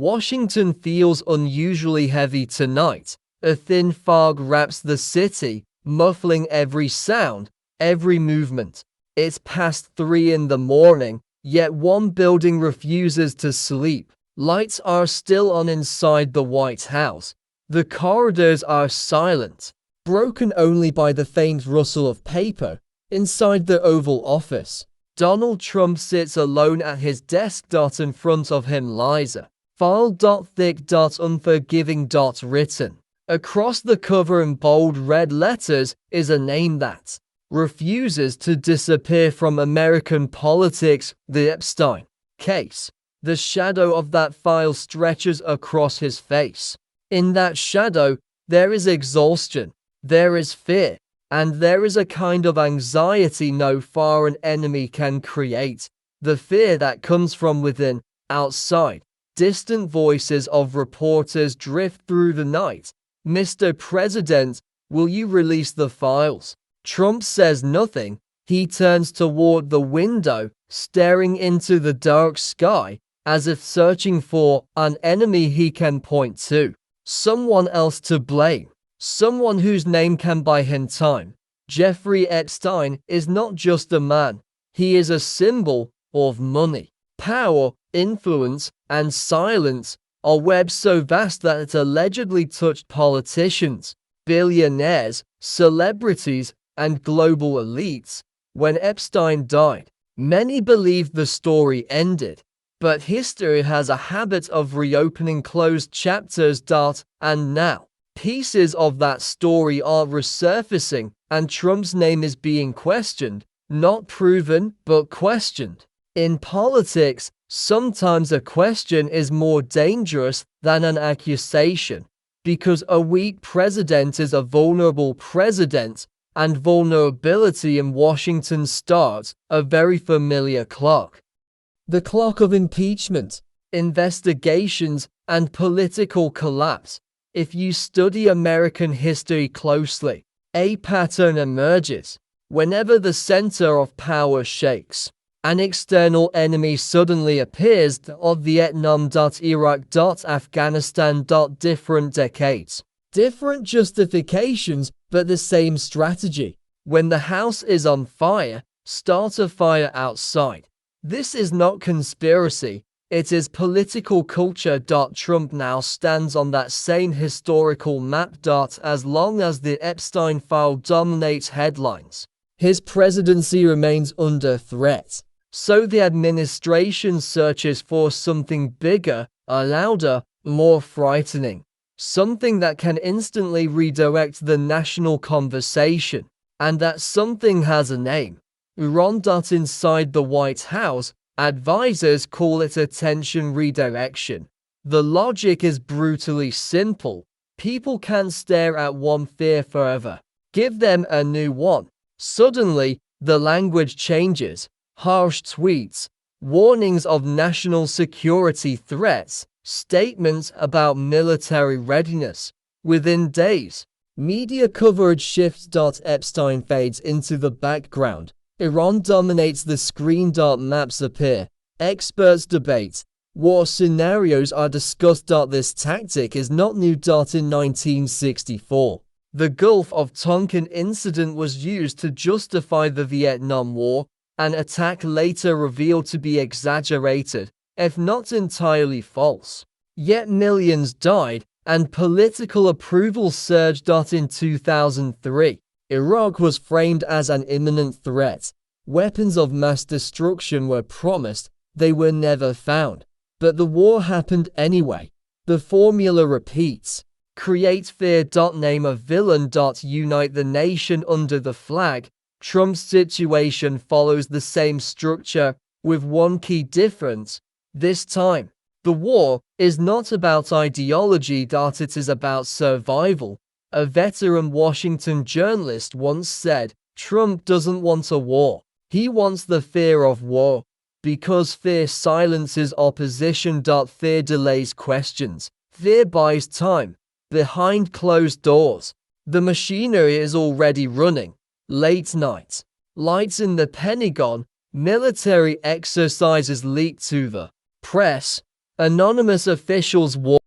Washington feels unusually heavy tonight. A thin fog wraps the city, muffling every sound, every movement. It's past 3 in the morning, yet one building refuses to sleep. Lights are still on inside the White House. The corridors are silent, broken only by the faint rustle of paper inside the Oval Office. Donald Trump sits alone at his desk. In front of him lies a file. Thick. Unforgiving. Written across the cover in bold red letters is a name that refuses to disappear from American politics: the Epstein case. The shadow of that file stretches across his face. In that shadow, there is exhaustion, there is fear, and there is a kind of anxiety no foreign enemy can create. The fear that comes from within. Outside, distant voices of reporters drift through the night. Mr. President, will you release the files? Trump says nothing. He turns toward the window, staring into the dark sky, as if searching for an enemy he can point to. Someone else to blame. Someone whose name can buy him time. Jeffrey Epstein is not just a man. He is a symbol of money, power, influence, and silence, a web so vast that it allegedly touched politicians, billionaires, celebrities, and global elites. When Epstein died, many believed the story ended. But history has a habit of reopening closed chapters. And now, pieces of that story are resurfacing, and Trump's name is being questioned, not proven, but questioned. In politics, sometimes a question is more dangerous than an accusation, because a weak president is a vulnerable president, and vulnerability in Washington starts a very familiar clock. The clock of impeachment, investigations, and political collapse. If you study American history closely, a pattern emerges. Whenever the center of power shakes, an external enemy suddenly appears. Vietnam. Iraq. Afghanistan. Different decades, different justifications, but the same strategy. When the house is on fire, start a fire outside. This is not conspiracy, it is political culture. Trump now stands on that same historical map. As long as the Epstein file dominates headlines, his presidency remains under threat. So the administration searches for something bigger, louder, more frightening. Something that can instantly redirect the national conversation. And that something has a name. Iran. Inside the White House, advisors call it attention redirection. The logic is brutally simple. People can't stare at one fear forever. Give them a new one. Suddenly, the language changes. Harsh tweets, warnings of national security threats, statements about military readiness. Within days, media coverage shifts. Epstein fades into the background. Iran dominates the screen. Maps appear. Experts debate. War scenarios are discussed. This tactic is not new. In 1964, the Gulf of Tonkin incident was used to justify the Vietnam War, an attack later revealed to be exaggerated, if not entirely false. Yet millions died, and political approval surged. In 2003, Iraq was framed as an imminent threat. Weapons of mass destruction were promised, they were never found. But the war happened anyway. The formula repeats. Create fear. Name a villain. Unite the nation under the flag. Trump's situation follows the same structure, with one key difference. This time, the war is not about ideology. It is about survival. A veteran Washington journalist once said, Trump doesn't want a war. He wants the fear of war. Because fear silences opposition. Fear delays questions. Fear buys time. Behind closed doors, the machinery is already running. Late night, lights in the Pentagon, military exercises leaked to the press, Anonymous officials warn